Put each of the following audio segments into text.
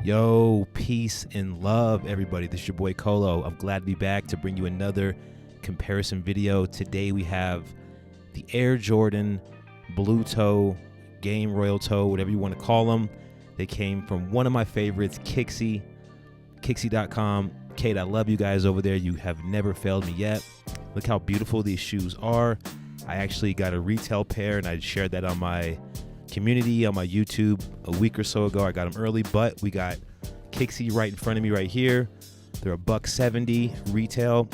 Yo, peace and love, everybody. This is your boy Colo. I'm glad to be back to bring you another comparison video. Today we have the Air Jordan Blue Toe, Game Royal Toe, whatever you want to call them. They came from one of my favorites, Kixi, Kixi.com. Kate, I love you guys over there. You have never failed me yet. Look how beautiful these shoes are. I actually got a retail pair, and I shared that on my community on my YouTube a week or so ago. I got them early, but we got Kixi right in front of me right here. They're $170 retail.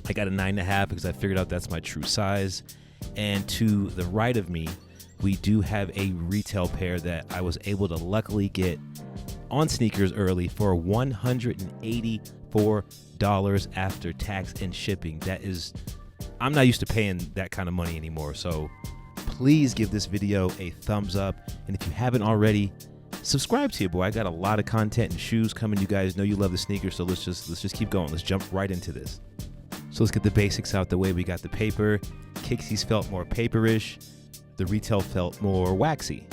I got a 9.5 because I figured out that's my true size. And to the right of me, we do have a retail pair that I was able to luckily get on Sneakers early for $184 after tax and shipping. That is, I'm not used to paying that kind of money anymore. So please give this video a thumbs up, and if you haven't already, subscribe to your boy. I got a lot of content and shoes coming. You guys know you love the sneakers, so let's just keep going. Let's jump right into this. So let's get the basics out the way. We got the paper. Kixi's felt more paperish. The retail felt more waxy.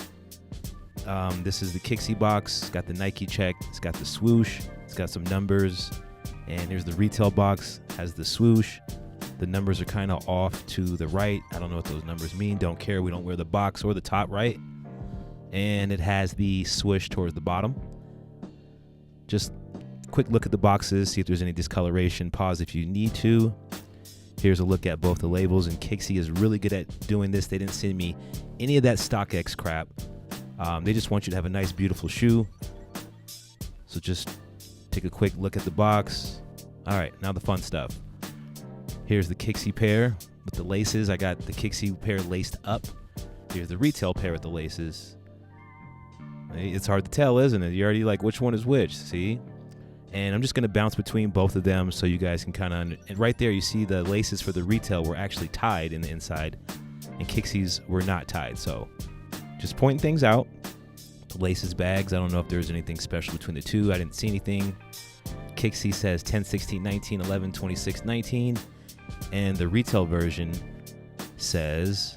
This is the Kixi box. It's got the Nike check. It's got the swoosh. It's got some numbers. And here's the retail box. Has the swoosh. The numbers are kind of off to the right. I don't know what those numbers mean. Don't care. We don't wear the box or the top right. And it has the swoosh towards the bottom. Just quick look at the boxes. See if there's any discoloration. Pause if you need to. Here's a look at both the labels. And Kixi is really good at doing this. They didn't send me any of that StockX crap. They just want you to have a nice, beautiful shoe. So just take a quick look at the box. All right, now the fun stuff. Here's the Kixi pair with the laces. I got the Kixi pair laced up. Here's the retail pair with the laces. It's hard to tell, isn't it? You're already like, which one is which, see? And I'm just going to bounce between both of them so you guys can kind of, and right there you see the laces for the retail were actually tied in the inside, and Kixi's were not tied. So just pointing things out. The laces bags, I don't know if there's anything special between the two. I didn't see anything. Kixi says 10, 16, 19, 11, 26, 19. And the retail version says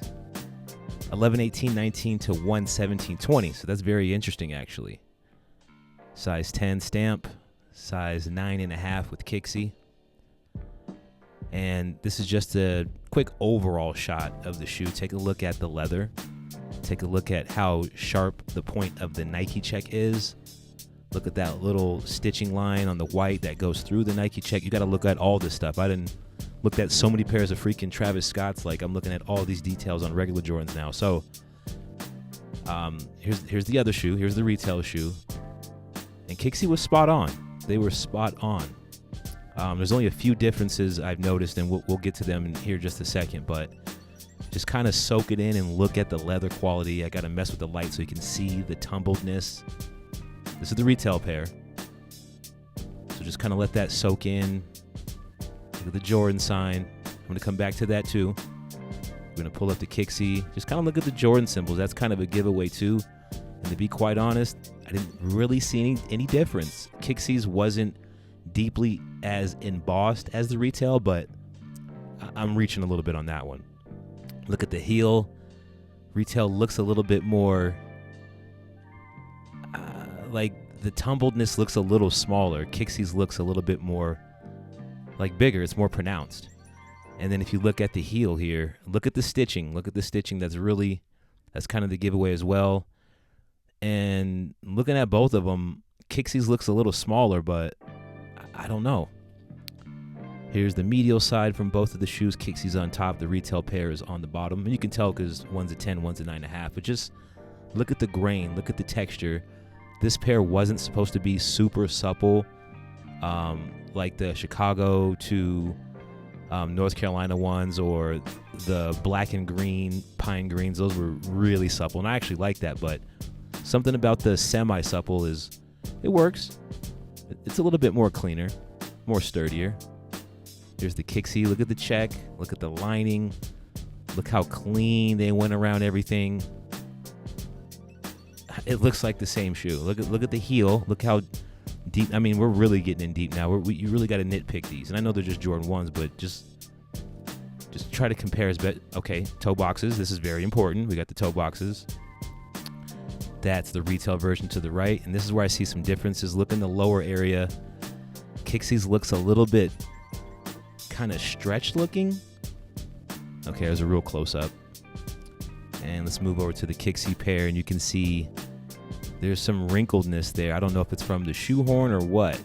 11, 18, 19 to 1, 17, 20. So that's very interesting, actually. Size 10 stamp, size 9.5 with Kixi. And this is just a quick overall shot of the shoe. Take a look at the leather. Take a look at how sharp the point of the Nike check is. Look at that little stitching line on the white that goes through the Nike check. You got to look at all this stuff. I didn't look at so many pairs of freaking Travis Scotts. Like, I'm looking at all these details on regular Jordans now. So here's the other shoe. Here's the retail shoe. And Kixi was spot on. They were spot on. There's only a few differences I've noticed, and we'll get to them in here just a second. But just kind of soak it in and look at the leather quality. I got to mess with the light so you can see the tumbledness. This is the retail pair. So just kind of let that soak in. Look at the Jordan sign. I'm going to come back to that too. We're going to pull up the Kixi. Just kind of look at the Jordan symbols. That's kind of a giveaway too. And to be quite honest, I didn't really see any difference. Kixi's wasn't deeply as embossed as the retail, but I'm reaching a little bit on that one. Look at the heel. Retail looks a little bit more, like the tumbledness looks a little smaller. Kixi's looks a little bit more like bigger. It's more pronounced. And then if you look at the heel here, look at the stitching. Look at the stitching. That's kind of the giveaway as well. And looking at both of them, Kixi's looks a little smaller, but I don't know. Here's the medial side from both of the shoes. Kixi's on top. The retail pair is on the bottom. And you can tell because one's a 10, one's a 9.5. But just look at the grain. Look at the texture. This pair wasn't supposed to be super supple, like the Chicago to North Carolina ones or the black and green pine greens. Those were really supple, and I actually like that. But something about the semi-supple it works. It's a little bit more cleaner, more sturdier. Here's the Kixi. Look at the check. Look at the lining. Look how clean they went around everything. It looks like the same shoe. Look at the heel. Look how deep. I mean, we're really getting in deep now. You really got to nitpick these. And I know they're just Jordan 1s, but just try to compare as best. Okay, toe boxes. This is very important. We got the toe boxes. That's the retail version to the right. And this is where I see some differences. Look in the lower area. Kixie's looks a little bit kind of stretched looking. Okay, there's a real close up. And let's move over to the Kixie pair, and you can see there's some wrinkledness there. I don't know if it's from the shoehorn or what.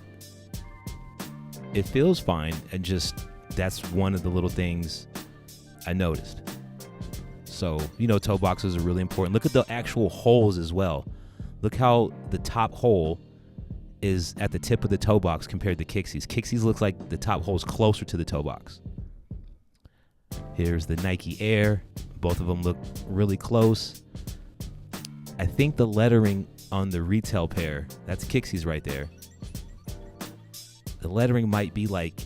It feels fine, and just that's one of the little things I noticed. So, you know, toe boxes are really important. Look at the actual holes as well. Look how the top hole is at the tip of the toe box compared to Kixie's. Kixie's looks like the top hole is closer to the toe box. Here's the Nike Air. Both of them look really close. I think the lettering on the retail pair, that's Kixie's right there. The lettering might be like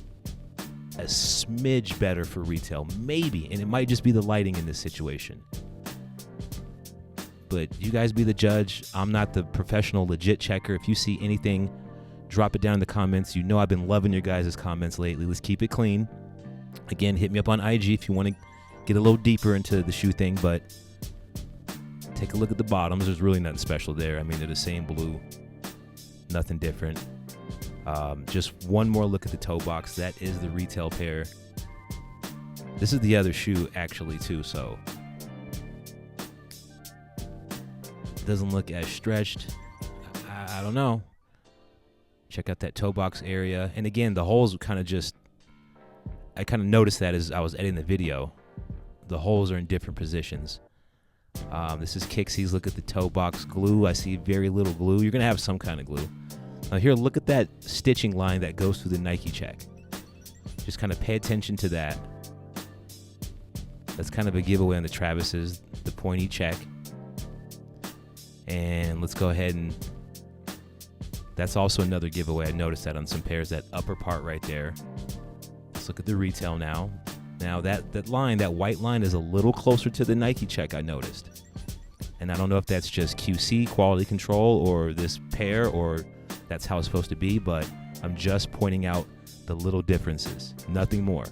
a smidge better for retail, maybe, and it might just be the lighting in this situation. But you guys be the judge. I'm not the professional legit checker. If you see anything, drop it down in the comments. You know I've been loving your guys' comments lately. Let's keep it clean. Again, hit me up on IG if you want to get a little deeper into the shoe thing, but take a look at the bottoms. There's really nothing special there. I mean, they're the same blue, nothing different. Just one more look at the toe box. That is the retail pair. This is the other shoe actually too, so doesn't look as stretched. I don't know. Check out that toe box area. And again, the holes kind of just, I kind of noticed that as I was editing the video. The holes are in different positions. This is Kixie's. Look at the toe box glue. I see very little glue. You're going to have some kind of glue. Now here, look at that stitching line that goes through the Nike check. Just kind of pay attention to that. That's kind of a giveaway on the Travis's, the pointy check. And let's go ahead and, that's also another giveaway. I noticed that on some pairs, that upper part right there. Let's look at the retail now. Now that line, that white line is a little closer to the Nike check, I noticed. And I don't know if that's just QC, quality control, or this pair, or that's how it's supposed to be, but I'm just pointing out the little differences, nothing more.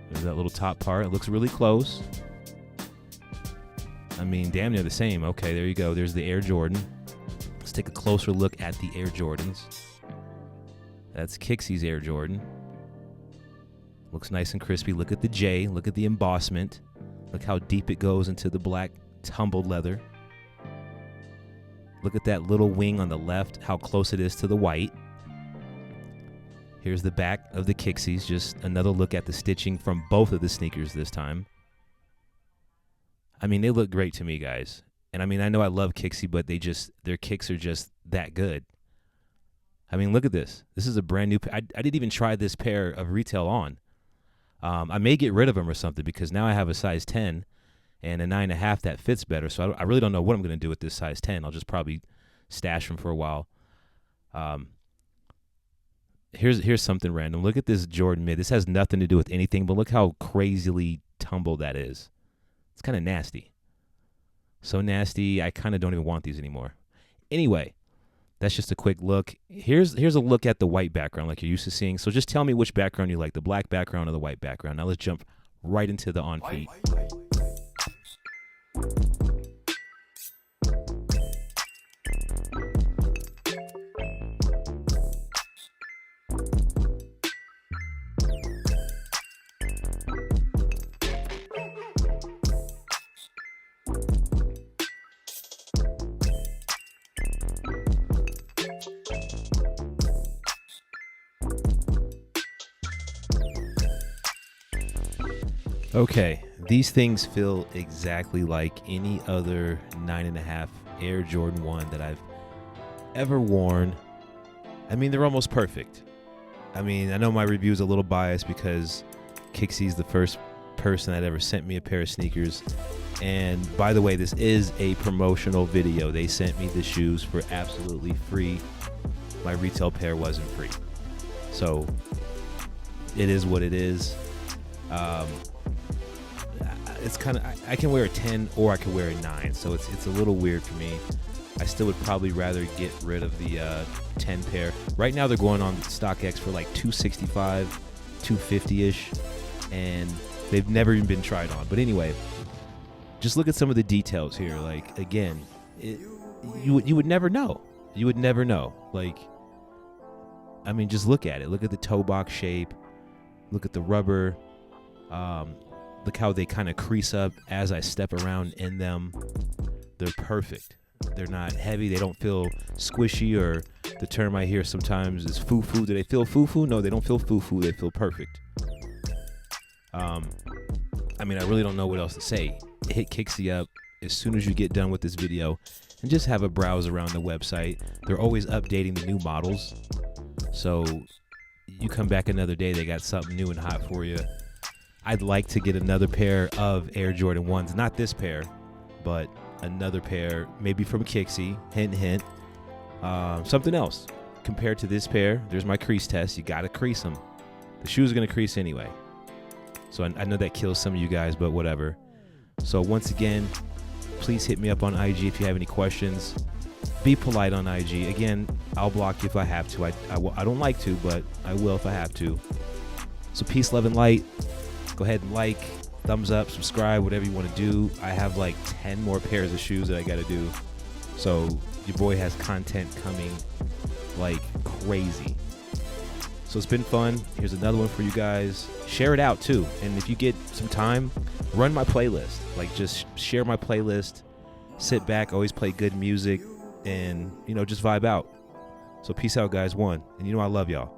There's that little top part. It looks really close. I mean, damn near the same. Okay, there you go. There's the Air Jordan. Let's take a closer look at the Air Jordans. That's Kixie's Air Jordan. Looks nice and crispy. Look at the J. Look at the embossment. Look how deep it goes into the black tumbled leather. Look at that little wing on the left, how close it is to the white. Here's the back of the Kixie's. Just another look at the stitching from both of the sneakers this time. I mean, they look great to me, guys. And I mean, I know I love Kixie, but their kicks are just that good. I mean, look at this. This is a brand new pair. I didn't even try this pair of retail on. I may get rid of them or something because now I have a size 10 and a 9.5 that fits better. So I really don't know what I'm going to do with this size 10. I'll just probably stash them for a while. Here's something random. Look at this Jordan mid. This has nothing to do with anything, but look how crazily tumbled that is. It's kind of nasty. So nasty, I kind of don't even want these anymore. Anyway, that's just a quick look. Here's a look at the white background like you're used to seeing. So just tell me which background you like, the black background or the white background. Now let's jump right into the on feet. Okay, these things feel exactly like any other 9.5 Air Jordan 1 that I've ever worn. I mean, they're almost perfect. I mean, I know my review is a little biased because Kixie's the first person that ever sent me a pair of sneakers. And by the way, this is a promotional video. They sent me the shoes for absolutely free. My retail pair wasn't free. So it is what it is. It's kind of, I can wear a 10 or I can wear a 9, so it's a little weird for me. I still would probably rather get rid of the 10 pair. Right now they're going on StockX for like $265, $250-ish, and they've never even been tried on. But anyway, just look at some of the details here. Like, again, you would never know. You would never know. Like, I mean, just look at it. Look at the toe box shape. Look at the rubber. Look how they kind of crease up as I step around in them. They're perfect. They're not heavy. They don't feel squishy, or the term I hear sometimes is foo-foo. Do they feel foo-foo? No, they don't feel foo-foo. They feel perfect. I mean, I really don't know what else to say. Hit Kixie up as soon as you get done with this video and just have a browse around the website. They're always updating the new models. So you come back another day, they got something new and hot for you. I'd like to get another pair of Air Jordan 1s. Not this pair, but another pair, maybe from Kixie. Hint, hint. Something else. Compared to this pair, there's my crease test. You got to crease them. The shoes are going to crease anyway. So I know that kills some of you guys, but whatever. So once again, please hit me up on IG if you have any questions. Be polite on IG. Again, I'll block you if I have to. I don't like to, but I will if I have to. So peace, love, and light. Go ahead and like, thumbs up, subscribe, whatever you want to do. I have like 10 more pairs of shoes that I got to do. So your boy has content coming like crazy. So it's been fun. Here's another one for you guys. Share it out too. And if you get some time, run my playlist. Like, just share my playlist. Sit back, always play good music, and, you know, just vibe out. So peace out, guys. One. And you know I love y'all.